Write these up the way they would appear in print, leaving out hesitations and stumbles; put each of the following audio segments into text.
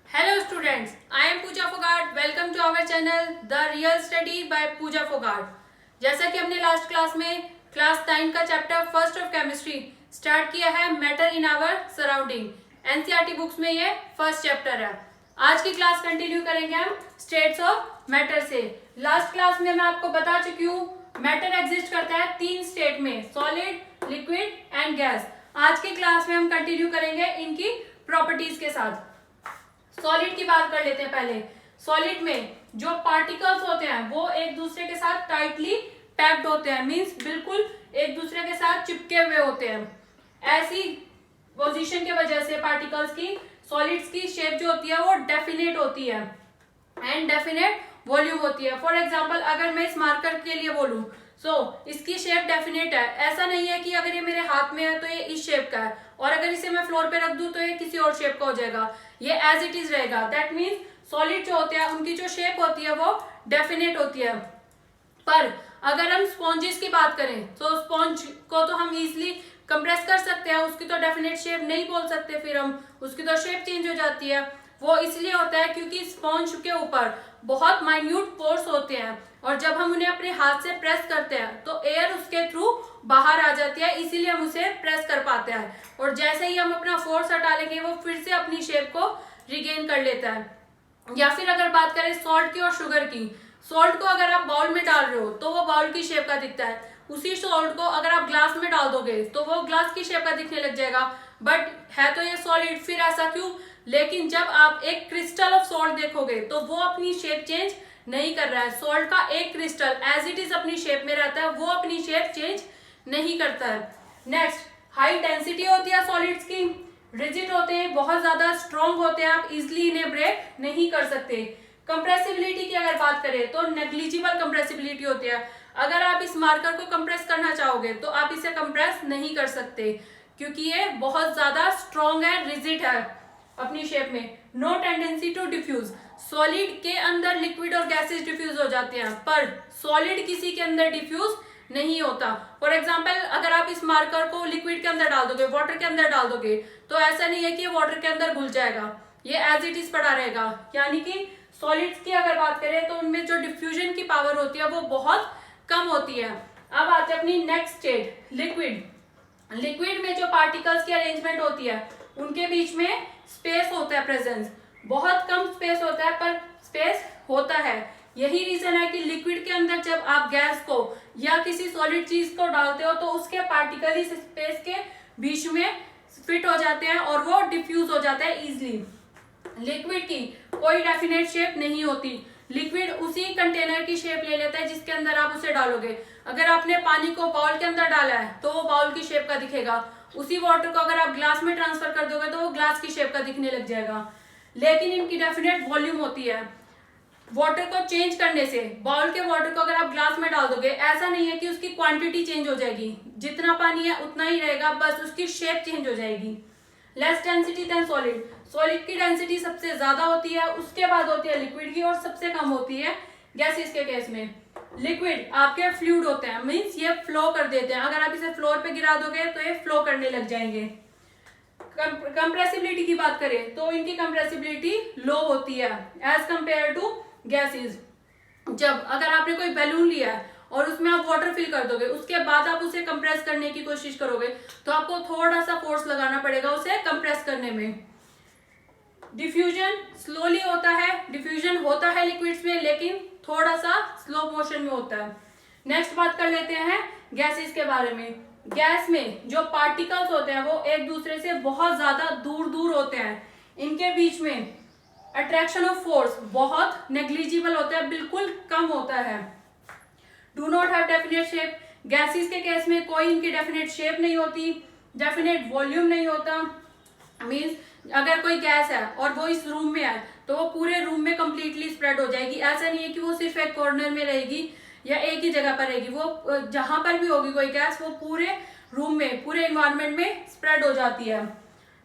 Hello students, I am Pooja Fogart. Welcome to our channel The Real Study by Pooja Fogart. जैसा कि हमने last class में class 9 का chapter first of chemistry start किया है matter in our surrounding. NCERT books में ये first chapter है। आज की क्लास कंटिन्यू करेंगे हम स्टेट्स ऑफ मैटर से। लास्ट क्लास में मैं आपको बता चुकी हूँ मैटर एग्जिस्ट करता है 3 स्टेट में, सॉलिड, लिक्विड एंड गैस। आज की क्लास में हम कंटिन्यू करेंगे इनकी प्रॉपर्टीज के साथ। सॉलिड की बात कर लेते हैं पहले। सॉलिड में जो पार्टिकल्स होते हैं वो एक दूसरे के साथ टाइटली पैक्ड होते हैं, मींस बिल्कुल एक दूसरे के साथ चिपके हुए होते हैं। ऐसी पोजीशन की वजह से पार्टिकल्स की, सॉलिड्स की शेप जो होती है वो डेफिनेट होती है एंड डेफिनेट वॉल्यूम होती है। फॉर एग्जाम्पल अगर मैं इस मार्कर के लिए बोलूं इसकी शेप डेफिनेट है। ऐसा नहीं है कि अगर ये मेरे हाथ में है तो ये इस शेप का है और अगर इसे मैं फ्लोर पे रख दूं तो ये किसी और शेप का हो जाएगा। ये एज इट इज रहेगा। दैट मीन्स सॉलिड जो होते हैं उनकी जो शेप होती है वो डेफिनेट होती है। पर अगर हम स्पॉन्जेस की बात करें तो स्पॉन्ज को तो हम इजिली कंप्रेस कर सकते हैं, उसकी तो डेफिनेट शेप नहीं बोल सकते, फिर हम उसकी तो शेप चेंज हो जाती है। वो इसलिए होता है क्योंकि स्पॉन्ज के ऊपर बहुत माइन्यूट पोर्स होते हैं और जब हम उन्हें अपने हाथ से प्रेस करते हैं तो एयर उसके थ्रू बाहर आ जाती है, इसीलिए हम उसे प्रेस कर पाते हैं और जैसे ही हम अपना फोर्स हटा लेंगे वो फिर से अपनी शेप को रिगेन कर लेता है। या फिर अगर बात करें सॉल्ट की और शुगर की, सॉल्ट को अगर आप बाउल में डाल रहे हो तो वो बाउल की शेप का दिखता है, उसी सॉल्ट को अगर आप ग्लास में डाल दोगे तो वो ग्लास की शेप का दिखने लग जाएगा, बट है तो ये सॉलिड। फिर ऐसा क्यों? लेकिन जब आप एक क्रिस्टल ऑफ सॉल्ट देखोगे तो वो अपनी शेप चेंज नहीं कर रहा है। सॉल्ट का एक क्रिस्टल एज इट इज अपनी शेप में रहता है, वो अपनी शेप चेंज नहीं करता है। नेक्स्ट, हाई डेंसिटी होती है सॉलिड्स की, रिजिड होते हैं, बहुत ज्यादा स्ट्रॉन्ग होते हैं, आप इजिली इन्हें ब्रेक नहीं कर सकते। कंप्रेसिबिलिटी की अगर बात करें तो नेग्लिजिबल कंप्रेसिबिलिटी होती है। अगर आप इस मार्कर को कंप्रेस करना चाहोगे तो आप इसे कंप्रेस नहीं कर सकते क्योंकि ये बहुत ज्यादा स्ट्रॉन्ग है, रिजिड है अपनी शेप में। No tendency to diffuse, solid के अंदर लिक्विड और गैसेस डिफ्यूज हो जाते हैं पर सॉलिड किसी के अंदर डिफ्यूज नहीं होता। फॉर एग्जाम्पल अगर आप इस मार्कर को लिक्विड के अंदर डाल दोगे, वाटर के अंदर डाल दोगे तो ऐसा नहीं है कि ये वाटर के अंदर घुल जाएगा, ये एज इट इज पड़ा रहेगा। यानी कि सॉलिड्स की अगर बात करें तो उनमें जो डिफ्यूजन की पावर होती है वो बहुत कम होती है। अब आते हैं अपनी नेक्स्ट स्टेट, लिक्विड। लिक्विड में जो पार्टिकल्स की अरेंजमेंट होती है उनके बीच में स्पेस होता है, प्रेजेंस बहुत कम स्पेस होता है पर स्पेस होता है। यही रीजन है कि लिक्विड के अंदर जब आप गैस को या किसी सॉलिड चीज को डालते हो तो उसके पार्टिकल इस स्पेस के बीच में फिट हो जाते हैं और वो डिफ्यूज हो जाता है इजिली। लिक्विड की कोई डेफिनेट शेप नहीं होती, लिक्विड उसी कंटेनर की शेप ले लेता है जिसके अंदर आप उसे डालोगे। अगर आपने पानी को बाउल के अंदर डाला है तो वो बाउल की शेप का दिखेगा, उसी वाटर को अगर आप ग्लास में ट्रांसफर कर दोगे तो वो ग्लास की शेप का दिखने लग जाएगा। लेकिन इनकी डेफिनेट वॉल्यूम होती है। वाटर को चेंज करने से, बाउल के वाटर को अगर आप ग्लास में डाल दोगे ऐसा नहीं है कि उसकी क्वांटिटी चेंज हो जाएगी, जितना पानी है उतना ही रहेगा, बस उसकी शेप चेंज हो जाएगी। Less density than solid, solid की डेंसिटी सबसे ज्यादा होती है, उसके बाद होती है लिक्विड की और सबसे कम होती है गैसेस के केस में। लिक्विड आपके फ्लूइड होते हैं, मींस ये फ्लो कर देते हैं, अगर आप इसे फ्लोर पे गिरा दोगे तो ये फ्लो करने लग जाएंगे। कंप्रेसिबिलिटी की बात करें तो इनकी कंप्रेसिबिलिटी लो होती है एज कंपेयर टू गैसेस। जब अगर आपने कोई बैलून लिया है और उसमें आप वाटर फिल कर दोगे, उसके बाद आप उसे कंप्रेस करने की कोशिश करोगे तो आपको थोड़ा सा फोर्स लगाना पड़ेगा उसे कंप्रेस करने में। डिफ्यूजन स्लोली होता है, डिफ्यूजन होता है लिक्विड्स में लेकिन थोड़ा सा स्लो मोशन में होता है। नेक्स्ट बात कर लेते हैं गैसेस के बारे में। गैस में जो पार्टिकल्स होते हैं वो एक दूसरे से बहुत ज्यादा दूर दूर होते हैं, इनके बीच में अट्रैक्शन ऑफ फोर्स बहुत नेग्लिजिबल होता है, बिल्कुल कम होता है। Do not have definite shape, gases के केस में कोई इनकी डेफिनेट शेप नहीं होती, डेफिनेट वॉल्यूम नहीं होता। मीन्स अगर कोई गैस है और वो इस रूम में है तो वो पूरे रूम में कंप्लीटली स्प्रेड हो जाएगी। ऐसा नहीं है कि वो सिर्फ एक कॉर्नर में रहेगी या एक ही जगह पर रहेगी, वो जहां पर भी होगी कोई गैस वो पूरे रूम में, पूरे एनवायरनमेंट में स्प्रेड हो जाती है।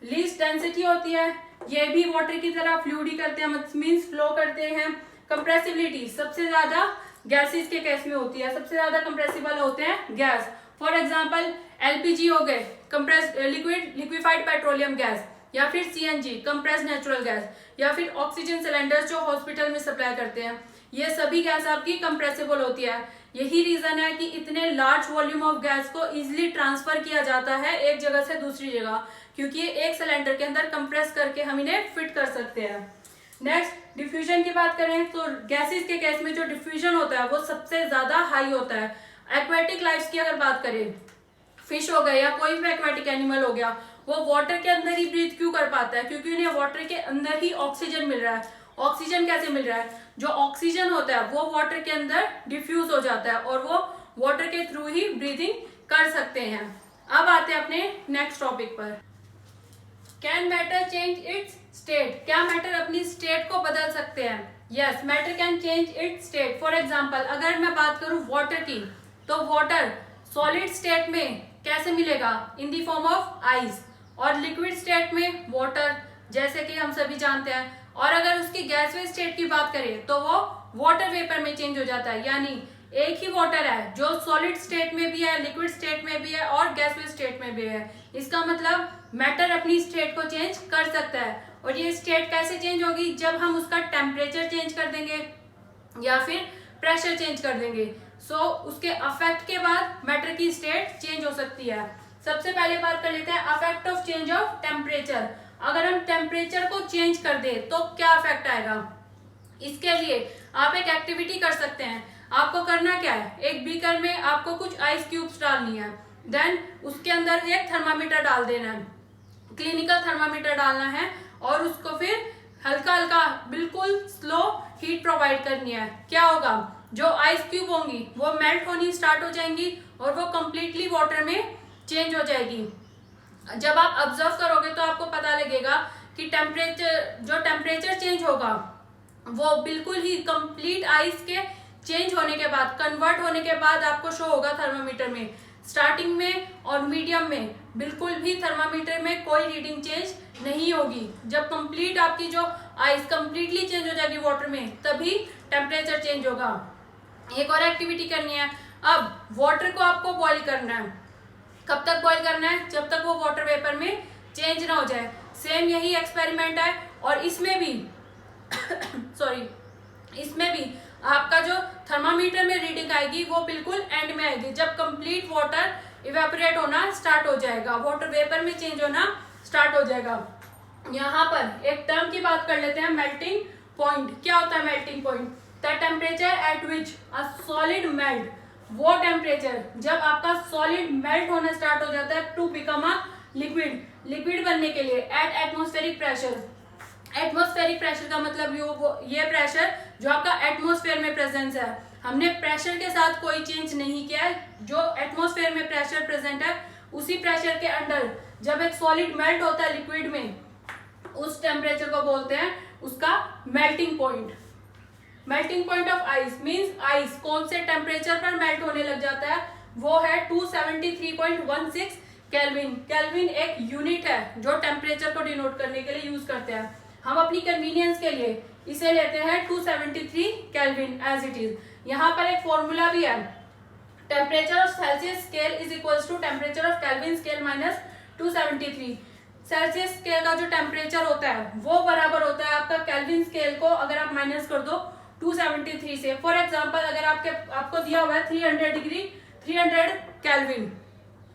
लीस्ट डेंसिटी होती है, ये भी वाटर की तरह फ्लूइड करते हैं, मीन्स फ्लो करते हैं। कंप्रेसिबिलिटी सबसे ज्यादा गैसेस के केस में होती है, सबसे ज्यादा कंप्रेसिबल होते हैं गैस। फॉर एग्जाम्पल एलपीजी हो गए, compress liquid liquefied petroleum gas, या फिर सीएनजी कंप्रेस्ड नेचुरल गैस, या फिर ऑक्सीजन सिलेंडर्स जो हॉस्पिटल में सप्लाई करते हैं, ये सभी गैस आपकी कंप्रेसिबल होती है। यही रीजन है कि इतने लार्ज वॉल्यूम ऑफ गैस को इजिली ट्रांसफर किया जाता है एक जगह से दूसरी जगह, क्योंकि ये एक सिलेंडर के अंदर कंप्रेस करके हम इन्हें फिट कर सकते हैं। नेक्स्ट डिफ्यूजन की बात करें तो गैसेस के केस में जो डिफ्यूजन होता है वो सबसे ज्यादा हाई होता है। एक्वेटिक लाइफ की अगर बात करें, फिश हो गया या कोई भी एक्वेटिक एनिमल हो गया, वो वाटर के अंदर ही ब्रीथ क्यों कर पाता है? क्योंकि उन्हें वाटर के अंदर ही ऑक्सीजन मिल रहा है। ऑक्सीजन कैसे मिल रहा है? जो ऑक्सीजन होता है वो वाटर के अंदर डिफ्यूज हो जाता है और वो वाटर के थ्रू ही ब्रीथिंग कर सकते हैं। अब आते हैं अपने नेक्स्ट टॉपिक पर। Can matter change it's state? क्या मैटर अपनी स्टेट को बदल सकते हैं? Yes, matter can change it's state. For example अगर मैं बात करूं वाटर की, तो वाटर सॉलिड स्टेट में कैसे मिलेगा? इन दी फॉर्म ऑफ आइस। और लिक्विड स्टेट में वाटर, जैसे कि हम सभी जानते हैं। और अगर उसकी गैसवे स्टेट की बात करें तो वो वाटर वेपर में चेंज हो जाता है। यानी एक ही वाटर है जो सॉलिड स्टेट में भी है, लिक्विड स्टेट में भी है और गैसवे स्टेट में भी है। इसका मतलब मैटर अपनी स्टेट को चेंज कर सकता है। और ये स्टेट कैसे चेंज होगी? जब हम उसका टेम्परेचर चेंज कर देंगे या फिर प्रेशर चेंज कर देंगे। सो उसके अफेक्ट के बाद मैटर की स्टेट चेंज हो सकती है। सबसे पहले बात कर लेते हैं affect of change of temperature. अगर हम टेम्परेचर को चेंज कर दे तो क्या अफेक्ट आएगा? इसके लिए आप एक एक्टिविटी कर सकते हैं। आपको करना क्या है? एक बीकर में आपको कुछ आइस क्यूब्स डालनी है, देन उसके अंदर एक थर्मामीटर डाल देना है, क्लिनिकल थर्मामीटर डालना है और उसको फिर हल्का हल्का बिल्कुल स्लो हीट प्रोवाइड करनी है। क्या होगा? जो आइस क्यूब होंगी वो मेल्ट होनी स्टार्ट हो जाएंगी और वो कंप्लीटली वाटर में चेंज हो जाएगी। जब आप ऑब्जर्व करोगे तो आपको पता लगेगा कि टेम्परेचर चेंज होगा वो बिल्कुल ही कंप्लीट आइस के चेंज होने के बाद, कन्वर्ट होने के बाद आपको शो होगा थर्मामीटर में। स्टार्टिंग में और मीडियम में बिल्कुल भी थर्मामीटर में कोई रीडिंग चेंज नहीं होगी। जब कंप्लीट आपकी जो आइस कंप्लीटली चेंज हो जाएगी वाटर में, तभी टेम्परेचर चेंज होगा। एक और एक्टिविटी करनी है। अब वाटर को आपको बॉईल करना है। कब तक बॉईल करना है? जब तक वो वाटर वेपर में चेंज ना हो जाए। सेम यही एक्सपेरिमेंट है और इसमें भी इसमें भी आपका जो थर्मामीटर में रीडिंग आएगी वो बिल्कुल एंड में आएगी, जब कंप्लीट वाटर इवेपोरेट होना स्टार्ट हो जाएगा, वाटर वेपर में चेंज होना स्टार्ट हो जाएगा। यहाँ पर एक टर्म की बात कर लेते हैं, मेल्टिंग पॉइंट। क्या होता है melting point? The temperature at which a solid melt. वो टेम्परेचर जब आपका सॉलिड मेल्ट होना स्टार्ट हो जाता है to become a liquid, liquid बनने के लिए at atmospheric pressure. Atmospheric pressure का मतलब ये प्रेशर जो आपका एटमॉस्फेयर में प्रेजेंस है। हमने प्रेशर के साथ कोई चेंज नहीं किया है। जो एटमॉस्फेयर में प्रेशर प्रेजेंट है उसी प्रेशर के अंडर जब एक सॉलिड मेल्ट होता है लिक्विड में, उस टेम्परेचर को बोलते हैं उसका melting point. Melting point of ice means ice कौन से टेम्परेचर पर मेल्ट होने लग जाता है? वो है 273.16 केल्विन। केल्विन एक यूनिट है जो टेम्परेचर को डिनोट करने के लिए यूज करते हैं। हम अपनी कन्वीनियंस के लिए इसे लेते हैं 273 केल्विन एज इट इज। यहाँ पर एक फॉर्मूला भी है, temperature of Celsius scale is equals to temperature of Kelvin scale minus 273। Celsius scale का जो टेम्परेचर होता है वो बराबर होता है आपका केल्विन स्केल को अगर आप माइनस कर दो 273 से। फॉर एग्जाम्पल अगर आपको दिया हुआ है 300 केल्विन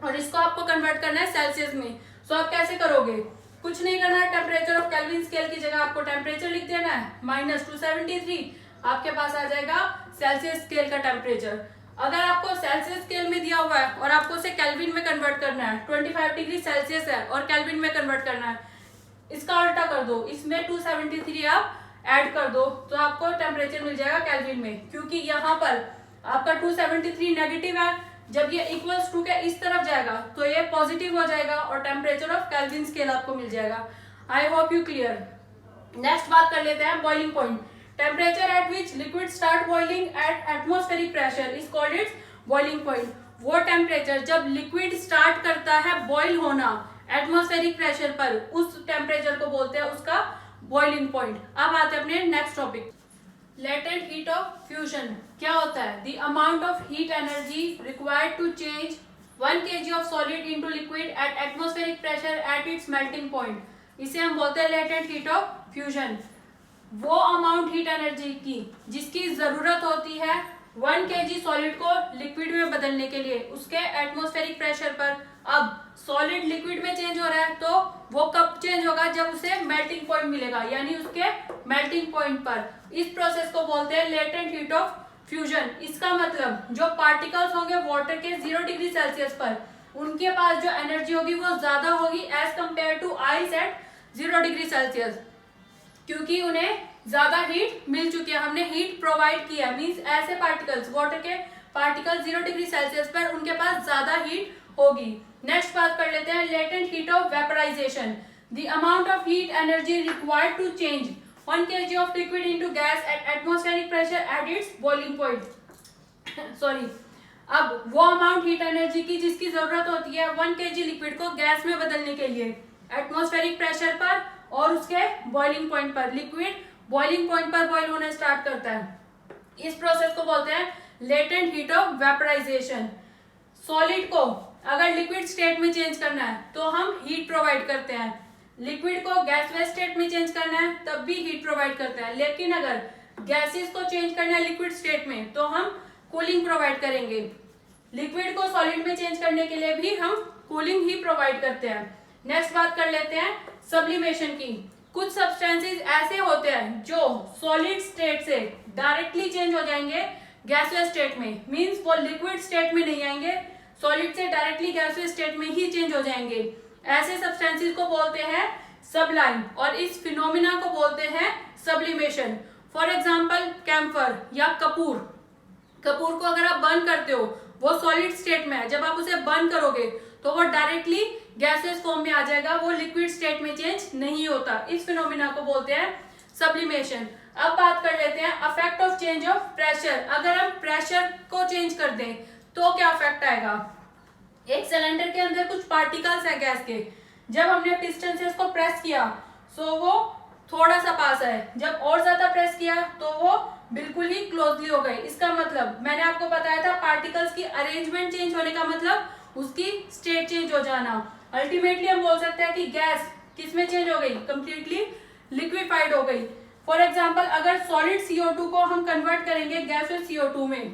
और इसको आपको कन्वर्ट करना है सेल्सियस में, तो आप कैसे करोगे? कुछ नहीं करना है, टेम्परेचर ऑफ केल्विन स्केल की जगह आपको टेम्परेचर लिख देना है माइनस 273, आपके पास आ जाएगा सेल्सियस स्केल का टेम्परेचर। अगर आपको सेल्सियस स्केल में दिया हुआ है और आपको उसे केल्विन में कन्वर्ट करना है, 25 डिग्री सेल्सियस है और केल्विन में कन्वर्ट करना है, इसका उल्टा कर दो, इसमें 273 आप ऐड कर दो तो आपको टेम्परेचर मिल जाएगा केल्विन में। क्योंकि यहाँ पर आपका 273 नेगेटिव है, जब ये इक्वल्स टू के इस तरफ जाएगा तो ये पॉजिटिव हो जाएगा और टेम्परेचर ऑफ केल्विन स्केल आपको मिल जाएगा। I hope you clear. Next बात कर लेते हैं boiling point. Temperature at which liquid start boiling eight atmospheric pressure is called its boiling point. वो टेम्परेचर जब लिक्विड स्टार्ट करता है बॉइल होना एटमॉस्फेरिक प्रेशर पर, उस टेम्परेचर को बोलते हैं उसका बॉइलिंग पॉइंट। अब आते हैं अपने next topic, latent heat of fusion. क्या होता है? The amount of heat energy required to change 1 kg of solid into liquid at atmospheric pressure at its melting point. इसे हम बोलते हैं लेटेंट हीट ऑफ फ्यूजन। वो अमाउंट हीट एनर्जी की जिसकी जरूरत होती है 1 kg सॉलिड को लिक्विड में बदलने के लिए उसके एटमॉस्फेरिक प्रेशर पर। अब सॉलिड लिक्विड में चेंज हो रहा है तो वो कब चेंज होगा, जब उसे मेल्टिंग पॉइंट मिलेगा, यानी उसके मेल्टिंग पॉइंट पर। इस प्रोसेस को बोलते हैं लेटेंट हीट ऑफ फ्यूजन। इसका मतलब जो पार्टिकल्स होंगे वाटर के 0 डिग्री सेल्सियस पर, उनके पास जो एनर्जी होगी वो ज्यादा होगी as compare to ice at 0 degree Celsius, क्योंकि उन्हें ज्यादा हीट मिल चुकी है, हमने हीट प्रोवाइड किया। मींस ऐसे पार्टिकल्स, वाटर के पार्टिकल्स 0 डिग्री सेल्सियस पर उनके पास ज्यादा हीट होगी। नेक्स्ट बात कर लेते हैं latent heat of vaporisation. The amount of heat energy required to change 1 kg of liquid into gas at atmospheric pressure at its boiling point। Sorry, अब वो अमाउंट हीट एनर्जी की जिसकी जरूरत होती है 1 kg लिक्विड को गैस में बदलने के लिए एटमॉस्फेरिक प्रेशर पर और उसके बॉइलिंग पॉइंट पर। लिक्विड बॉइलिंग पॉइंट पर बॉइल होना स्टार्ट करता है। इस प्रोसेस को बोलते हैं latent heat of vaporisation. Solid को अगर लिक्विड स्टेट में चेंज करना है तो हम हीट प्रोवाइड करते हैं, लिक्विड को गैसलेस स्टेट में चेंज करना है तब भी हीट प्रोवाइड करते हैं। लेकिन अगर गैसेस को चेंज करना है लिक्विड स्टेट में तो हम कूलिंग प्रोवाइड करेंगे। लिक्विड को सॉलिड में चेंज करने के लिए भी हम कूलिंग ही प्रोवाइड करते हैं। नेक्स्ट बात कर लेते हैं सब्लिमेशन की। कुछ सब्सटेंसेस ऐसे होते हैं जो सॉलिड स्टेट से डायरेक्टली चेंज हो जाएंगे गैसलेस स्टेट में, मींस वो लिक्विड स्टेट में नहीं आएंगे, सॉलिड से डायरेक्टली गैसलेस स्टेट में ही चेंज हो जाएंगे। ऐसे सब्सटेंसेस को बोलते हैं सबलाइन और इस फिनोमिना को बोलते हैं सब्लिमेशन। फॉर एग्जांपल कैम्फर या कपूर। कपूर को अगर आप बर्न करते हो वो सॉलिड स्टेट में है, जब आप उसे बर्न करोगे तो वो डायरेक्टली गैसेस फॉर्म में आ जाएगा, वो लिक्विड स्टेट में चेंज नहीं होता। इस फिनोमिना को बोलते हैं सब्लिमेशन। अब बात कर लेते हैं affect of change of pressure. अगर हम प्रेशर को चेंज कर दें तो क्या अफेक्ट आएगा। एक सिलेंडर के अंदर कुछ पार्टिकल्स है गैस के, जब हमने पिस्टन से उसको प्रेस किया तो वो थोड़ा सा पास है, जब और ज्यादा प्रेस किया तो वो बिल्कुल ही क्लोजली हो गए। इसका मतलब मैंने आपको बताया था पार्टिकल्स की अरेंजमेंट चेंज होने का मतलब उसकी स्टेट चेंज हो जाना। अल्टीमेटली हम बोल सकते हैं कि गैस किस में चेंज हो गई, कंप्लीटली लिक्विफाइड हो गई। फॉर एग्जाम्पल अगर सॉलिड CO2 को हम कन्वर्ट करेंगे गैसेस CO2 में,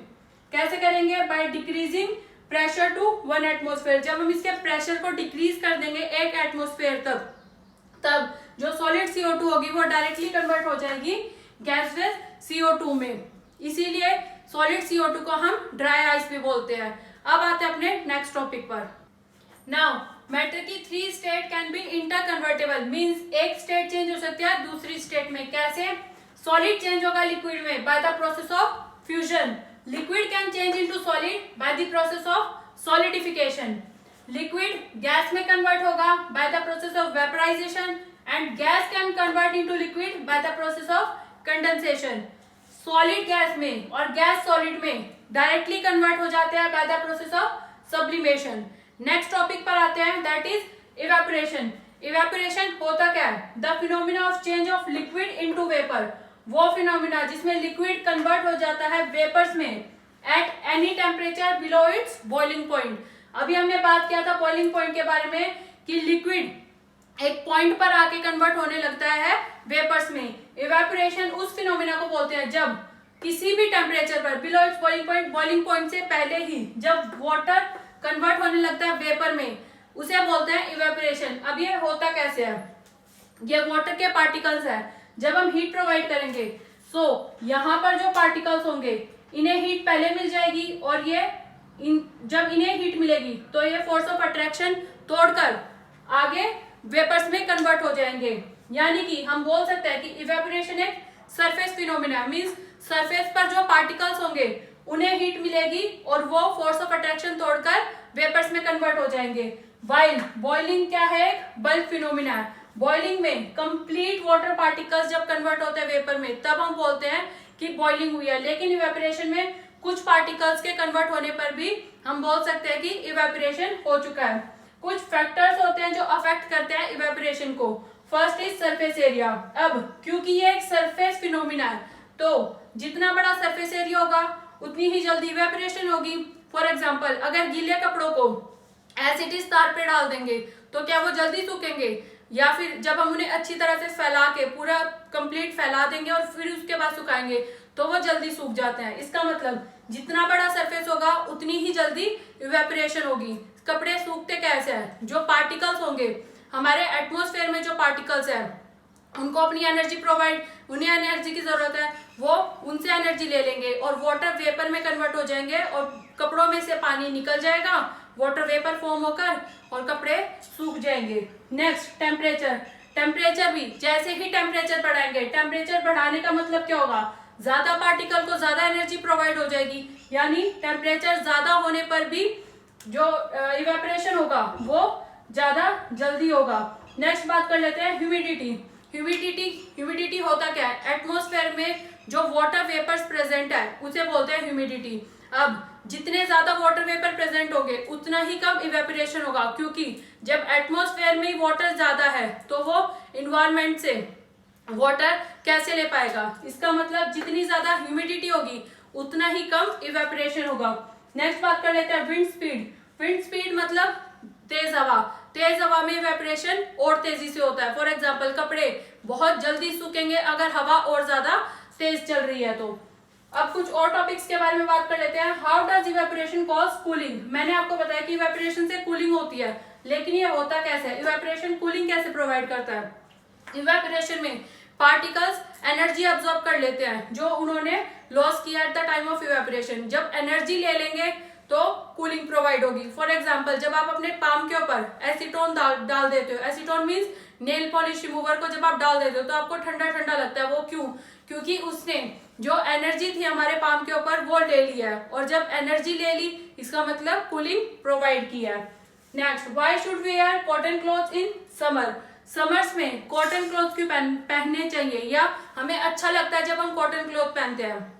कैसे करेंगे, by decreasing pressure to 1 atmosphere. जब हम इसके प्रेशर को डिक्रीज कर देंगे 1 एटमोस्फेयर तक, तब जो सॉलिड CO2 होगी वो डायरेक्टली कन्वर्ट हो जाएगी गैसलेस CO2 में। इसीलिए सॉलिड CO2 को हम ड्राई आइस भी बोलते हैं। अब आते हैं अपने नेक्स्ट टॉपिक पर। नाउ मैटर की 3 state can be interconvertible, means एक स्टेट चेंज हो सकती है दूसरी स्टेट में। कैसे, सॉलिड चेंज होगा लिक्विड में by the process of fusion. Liquid can change into solid by the process of solidification. Liquid gas में कन्वर्ट होगा by the process of vaporisation and gas can convert into liquid by the process of condensation. Solid gas में और gas solid में directly convert हो जाते हैं bye the process of sublimation. Next topic पर आते हैं, दैट इज इवेपोरेशन। इवेपोरेशन होता क्या है, the phenomena of change of liquid into vapour. वो फिनोमिना जिसमें लिक्विड कन्वर्ट हो जाता है वेपर्स में at any temperature below it's boiling point. अभी हमने बात किया था बॉइलिंग पॉइंट के बारे में कि लिक्विड एक पॉइंट पर आके कन्वर्ट होने लगता है वेपर्स में। इवेपोरेशन उस फिनोमिना को बोलते हैं जब किसी भी टेम्परेचर पर below it's boiling point, boiling point से पहले ही जब वाटर कन्वर्ट होने लगता है वेपर में, उसे बोलते हैं इवेपोरेशन। अब ये होता कैसे है, ये वाटर के पार्टिकल्स है, जब हम हीट प्रोवाइड करेंगे सो यहाँ पर जो पार्टिकल्स होंगे इन्हें हीट पहले मिल जाएगी और ये जब इन्हें हीट मिलेगी तो ये फोर्स ऑफ अट्रैक्शन तोड़कर आगे वेपर्स में कन्वर्ट हो जाएंगे। यानी कि हम बोल सकते हैं कि इवेपोरेशन एक सरफेस फिनोमिना, मींस सरफेस पर जो पार्टिकल्स होंगे उन्हें हीट मिलेगी और वो फोर्स ऑफ अट्रैक्शन तोड़कर वेपर्स में कन्वर्ट हो जाएंगे। वाइल बॉइलिंग क्या है, एक बल्क फिनोमिना है। बॉइलिंग में कंप्लीट वाटर पार्टिकल्स जब कन्वर्ट होते हैं वेपर में तब हम बोलते हैं कि बॉइलिंग हुई है। लेकिन इवेपोरेशन में कुछ पार्टिकल्स के कन्वर्ट होने पर भी हम बोल सकते हैं कि इवेपोरेशन हो चुका है। कुछ फैक्टर्स होते हैं जो अफेक्ट करते हैं इवेपोरेशन को। First is surface area. अब क्योंकि ये एक सरफेस फिनोमिना है तो जितना बड़ा सरफेस एरिया होगा उतनी ही जल्दी इवेपोरेशन होगी। फॉर एग्जाम्पल अगर गीले कपड़ों को एज इट इज तार पे डाल देंगे तो क्या वो जल्दी सूखेंगे, या फिर जब हम उन्हें अच्छी तरह से फैला के पूरा कंप्लीट फैला देंगे और फिर उसके बाद सुखाएंगे तो वो जल्दी सूख जाते हैं। इसका मतलब जितना बड़ा सरफेस होगा उतनी ही जल्दी इवेपोरेशन होगी। कपड़े सूखते कैसे हैं, जो पार्टिकल्स होंगे हमारे एटमॉस्फेयर में, जो पार्टिकल्स हैं उनको अपनी एनर्जी प्रोवाइड, उन्हें एनर्जी की जरूरत है, वो उनसे एनर्जी ले लेंगे और वाटर वेपर में कन्वर्ट हो जाएंगे और कपड़ों में से पानी निकल जाएगा वाटर वेपर फॉर्म होकर और कपड़े सूख जाएंगे। Next temperature. टेम्परेचर भी जैसे ही टेम्परेचर बढ़ाएंगे, टेम्परेचर बढ़ाने का मतलब क्या होगा, ज्यादा पार्टिकल को ज्यादा एनर्जी प्रोवाइड हो जाएगी, यानी टेम्परेचर ज्यादा होने पर भी जो इवेपोरेशन होगा वो ज्यादा जल्दी होगा। नेक्स्ट बात कर लेते हैं ह्यूमिडिटी। ह्यूमिडिटी होता क्या है, एटमॉस्फेयर में जो वाटर वेपर्स प्रेजेंट है उसे बोलते हैं ह्यूमिडिटी। अब जितने ज्यादा वाटर वेपर प्रेजेंट होंगे उतना ही कम इवेपोरेशन होगा, क्योंकि जब एटमॉस्फेयर में वाटर ज्यादा है तो वो इन्वायरमेंट से वाटर कैसे ले पाएगा। इसका मतलब जितनी ज्यादा ह्यूमिडिटी होगी उतना ही कम इवेपोरेशन होगा। नेक्स्ट बात कर लेते हैं विंड स्पीड। विंड स्पीड मतलब तेज हवा। तेज हवा में इवेपोरेशन और तेजी से होता है। फॉर एग्जाम्पल कपड़े बहुत जल्दी सूखेंगे अगर हवा और ज्यादा तेज चल रही है तो। अब कुछ और टॉपिक्स के बारे में बात कर लेते हैं। How does evaporation cause cooling. मैंने आपको बताया कि इवेपोरेशन से कूलिंग होती है, लेकिन ये होता कैसे है, इवेपोरेशन कूलिंग कैसे प्रोवाइड करता है। इवेपोरेशन में पार्टिकल्स एनर्जी अब्सॉर्ब कर लेते हैं जो उन्होंने लॉस किया at the time of evaporation. जब एनर्जी ले लेंगे तो कूलिंग प्रोवाइड होगी। फॉर एग्जाम्पल जब आप अपने पाम के ऊपर एसीटोन डाल देते हो, acetone means nail polish remover को जब आप डाल देते हो तो आपको ठंडा ठंडा लगता है। वो क्यों, क्योंकि उसने जो एनर्जी थी हमारे पाम के ऊपर वो ले लिया है, और जब एनर्जी ले ली इसका मतलब कूलिंग प्रोवाइड किया है। Next, why should we wear cotton clothes in summer. Summers में कॉटन क्लॉथ क्यों पहनने चाहिए, या हमें अच्छा लगता है जब हम कॉटन क्लॉथ पहनते हैं।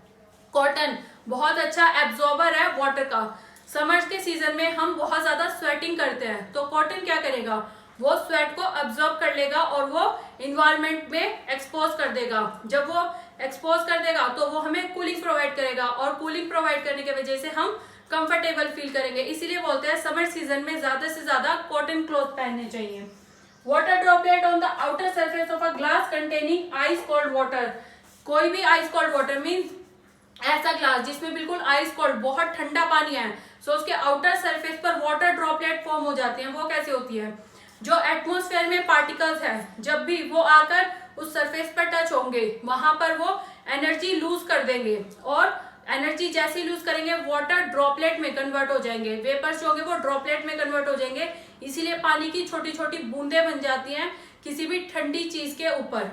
कॉटन बहुत अच्छा एब्जॉर्बर है वाटर का। समर्स के सीजन में हम बहुत ज्यादा स्वेटिंग करते हैं तो कॉटन क्या करेगा, वो स्वेट को अब्जॉर्ब कर लेगा और वो इन्वायरमेंट में एक्सपोज कर देगा। जब वो एक्सपोज कर देगा तो वो हमें कूलिंग प्रोवाइड करेगा, और कूलिंग प्रोवाइड करने की वजह से हम कंफर्टेबल फील करेंगे। इसीलिए बोलते हैं समर सीजन में ज्यादा से ज्यादा कॉटन क्लॉथ पहनने चाहिए। Water droplet on the outer surface of a glass containing ice cold water. कोई भी आइस कोल्ड वाटर मीन्स ऐसा ग्लास जिसमें बिल्कुल आइस कोल्ड बहुत ठंडा पानी है, सो उसके आउटर सरफेस पर वाटर ड्रॉपलेट फॉर्म हो जाते हैं। वो कैसे होती है, जो एटमॉस्फेयर में पार्टिकल्स हैं जब भी वो आकर उस सरफेस पर टच होंगे वहां पर वो एनर्जी लूज कर देंगे, और एनर्जी जैसे ही लूज करेंगे वाटर ड्रॉपलेट में कन्वर्ट हो जाएंगे। वेपर्स जो होंगे वो ड्रॉपलेट में कन्वर्ट हो जाएंगे, इसीलिए पानी की छोटी छोटी बूंदें बन जाती हैं किसी भी ठंडी चीज के ऊपर,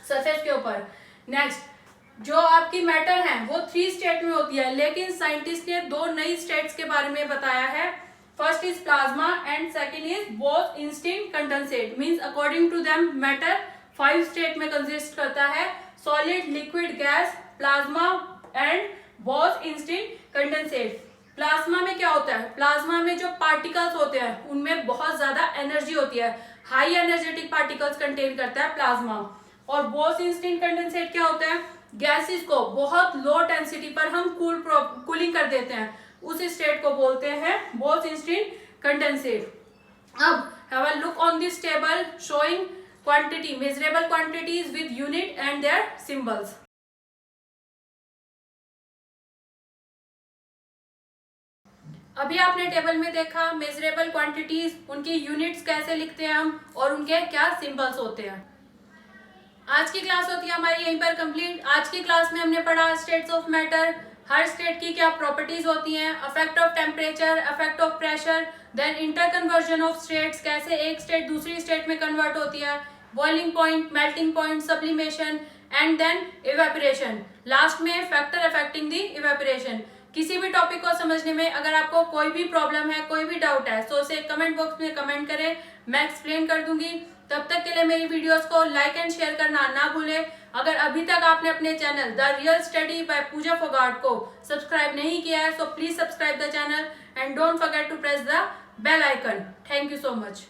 सरफेस के ऊपर। नेक्स्ट, जो आपकी मैटर है वो 3 स्टेट में होती है, लेकिन साइंटिस्ट ने 2 नई स्टेट्स के बारे में बताया है। First is plasma and second is Bose Einstein condensate. Means according to them matter 5 state में कंसिस्ट करता है, solid, liquid, gas, plasma and Bose Einstein condensate. Plasma में क्या होता है, प्लाज्मा में जो पार्टिकल्स होते हैं उनमें बहुत ज्यादा एनर्जी होती है, हाई एनर्जेटिक पार्टिकल्स कंटेन करता है प्लाज्मा। और बोथ इंस्टेंट कंडेंसेट क्या होता है, गैसेस को बहुत लो डेंसिटी पर हम कूलिंग कर देते हैं, उस स्टेट को बोलते हैं बोथ इंस्टेंट कंडेंसेट। अब have a look on this table showing quantity, measurable quantities with unit and their symbols. अभी आपने टेबल में देखा मेजरेबल क्वांटिटीज, उनकी यूनिट्स कैसे लिखते हैं हम, और उनके क्या सिंबल्स होते हैं। आज की क्लास होती है हमारी यहीं पर कंप्लीट। आज की क्लास में हमने पढ़ा स्टेट्स ऑफ मैटर, हर स्टेट की क्या प्रॉपर्टीज होती हैं, effect of temperature, effect of pressure, then interconversion of states, कैसे एक स्टेट दूसरी स्टेट में कन्वर्ट होती है, boiling point, melting point, sublimation and then evaporation, last में फैक्टर अफेक्टिंग द इवेपोरेशन। किसी भी टॉपिक को समझने में अगर आपको कोई भी प्रॉब्लम है, कोई भी डाउट है, तो उसे कमेंट बॉक्स में कमेंट करें, मैं एक्सप्लेन कर दूंगी। तब तक के लिए मेरी वीडियोस को लाइक एंड शेयर करना ना भूलें। अगर अभी तक आपने अपने channel the real study by Pooja Phogat को सब्सक्राइब नहीं किया है, so please subscribe the channel and don't forget to press the bell icon. Thank you so much.